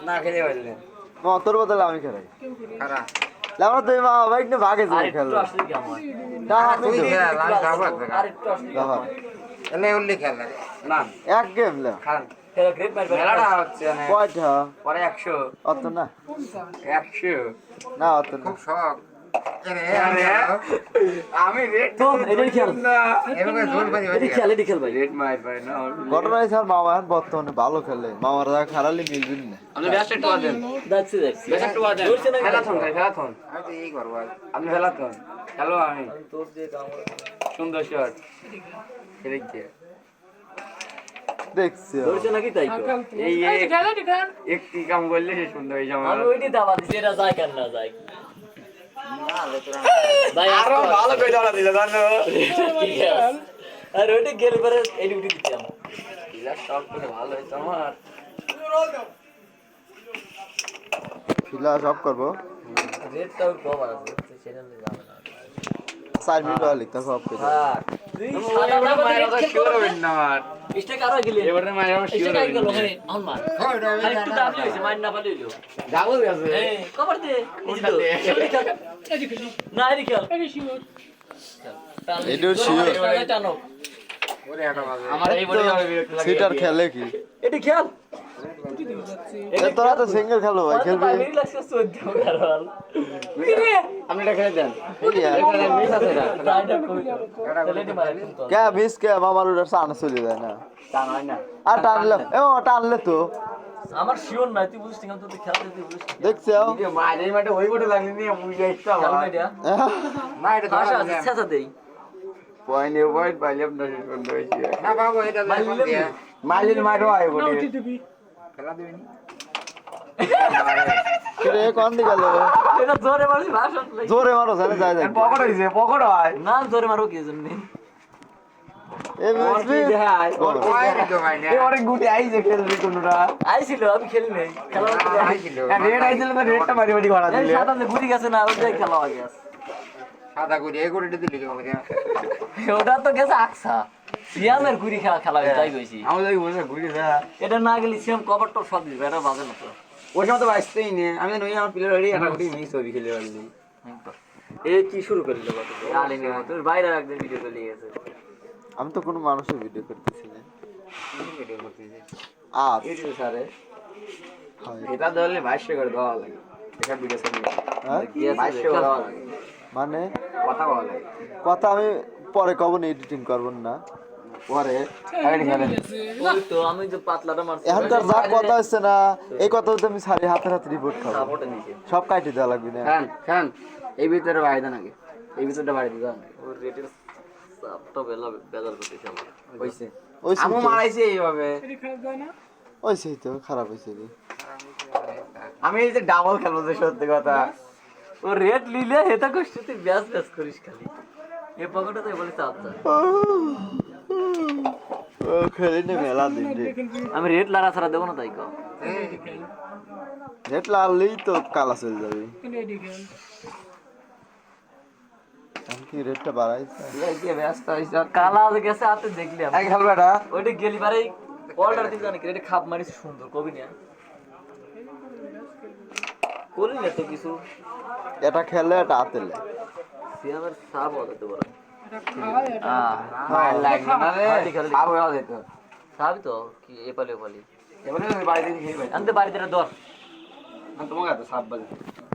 না খেলে পারলে তোর বদলে আমি খেলাই খারাপ আমরা তুই মা বাইক নিয়ে ভাগে যাবে খেলো না তুই খেলা আমি যাবো দেখো এলে উল্লি খেলা না এক গেম লে খান মেলাটা হচ্ছে না কয়টা পরে 100 অত না 100 না অত না খুব শখ আমি রেড তো এটাই খেল না এভাবে জোর বাজি বাজি এটাই খেল ভাই রেড মার ভাই না ঘটনা স্যার মামা এখন বর্তমানে ভালো খেলে মামার যা খারালি মিলবেন না আপনি ব্যাস্ট টু দেন দেখছি ব্যাস্ট টু দেন খেলাথন ভাই খেলাথন আমি তো এই করব আপনি খেলাথন হ্যালো আমি তোর দিয়ে কাম সুন্দর শট খেলে দিয়ে দেখছি ধরছে নাকি তাই তো এই একটি কাম করলে সে সুন্দর হয়ে যাবে আমি ওইটি দাবা দিছি এটা যায় কেন না যায় ভাই আরো ভালো করে দাঁড়া দিলে জানো আর ওইটি গেল পরে এই ডিউটি দিচ্ছি আমি ইলা শট করে ভালো হইছে আমার ফিলা সব করবো রেটটাও কম আছে সেটা আমি জানি না 4 মিনিট হলে লিখতে সব করে হ্যাঁ তুই সাদা এবারে দাবা মায়ের কথা দিয়ে শিওর হবেন না আমার স্টেক আরো গেলি এবারে মায়ের কথা শিওর স্টেক আই গেল হবেন হ্যাঁ আল মার আরে একটু দাবি হইছে মার না পালে হইলো ডাবল গেছে এই কভার দে কোনটা দে? না এদিকে খেল এটাও শিওর টানো ওরে এটা বাজে আমার এই বডি যাবে বিরক্ত লাগে সিটার খেলে কি এটি খেল তোরা তো সিঙ্গেল খেলো ভাই খেলবি রিল্যাক্স করে চোদ্দ কারণ আপনি এটা খেলে দেন এই আর। এটা মিস আছে না রাইডার কই তাহলে এটি মার কিন্তু কে মিস কে মামার ওটা সামনে চলে যায় না তা নয় না আর টানলে টানলে তো আমার শিওর নাই তুই বুঝছিস না তুই খেলতে তুই বুঝছিস দেখছো এই মায়ের মাঠে ওই বডি লাগলি নি মুই যাইতা খেল মেডিয়া না এটা ধরা আশা যাবে আছে দেই পয়েন্ট পয়েন্ট পাইলাম না সুন্দর হইছে না বাবু এটা মারলিলে দিয়ে মাইলিন মারো আই বডি খেলা দিবেন রে কোন দিকে গেল এটা জোরে মারছিস ভাষণ লাগি জোরে মারো জানে যায় যায় পকড় হইছে পকড় হয় না জোরে মারো কি জন্য এ মিসবি পয়েন্ট তো ভাই না এই অনেক গুটি আইছে খেলবি কোনটা আইছিল আমি খেলি নাই খেলা আইছিল রেড আইছিল না রেডটা মারি মারি ঘোড়া এই দিলে সাদা গুড়ি গেছে না ওই খেলা আগে আছে সাদা গুটি এই গুটিটা দিলি কি আমাকে ওটা তো গেছে আকসা সিয়ামের গুড়ি খেলা তাই কইছি আমাদের বসে গুটি দা এটা না গেলে সিয়াম কভার টপ সব দিবে এটা বাজে না তো ওই সময় তো বাঁচতেই নেই আমি নই আমার প্লেয়ার রেডি একটা গুটি মিস হয়ে খেলে পারলি এই কি শুরু করলি বাবা আলিনি তোর বাইরে একদিন ভিডিও চলে গেছে আমি তো কোনো মানুষের ভিডিও করতেছি না ভিডিও করতেছি আজ ইউটিউব সারে হয় এটা ধরলে 22 করে দেওয়া লাগে এটা ভিডিও সারে হ্যাঁ? 22 করে দেওয়া লাগে মানে কথা বলা লাগে কথা আমি পরে কব না এডিটিং করব না পরে আইডি খেলেন ওই তো আমি যে পাতলাটা মারছি এখনকার যা কথা হচ্ছে না এই কথা তো আমি সারি হাতে হাতে রিপোর্ট খাবো সাপোর্টে নিচে সব কাটি দেওয়া লাগবে না খান খান এই ভিতরে বাইরে দেন আগে এই ভিতরটা বাইরে দেন ওর রেটের সাপটা বেজার করতেছে আমার হইছে ওই আমু মারাইছে এইভাবে ওই সেই তো খারাপ হয়েছে রে আমি এই যে ডাবল খেলবো যে সত্যি কথা ও রেট লিলে এটা কষ্ট তুই ব্যাস ব্যাস করিস খালি এই পকেটে তো বলে চাপ যা ও খেলি না মেলা দিন রে আমি রেট লারা ছাড়া দেবো না তাই কও নেট লাললেই তো কালা চলে যাবে আমি কি রেটটা বাড়াইছে এই যে ব্যস্ত হইছে কালা গেছে হাতে দেখলি আমি এই খেলবে এটা ওইটা গেলি পারে অর্ডার দিতে জানি রেটে খাপ মারিস সুন্দর কবি না করি না তো কিছু এটা খেললে এটা আতেলে সিয়ামের সাপ হতে বড় ভাই লাগবে না রে আব হয়ে যেত সাবি তো কি এপালি এবারে বাড়ি থেকে খেয়ে ভাই আনতে বাড়িতে দর তোমাকে এত সাপ বাজে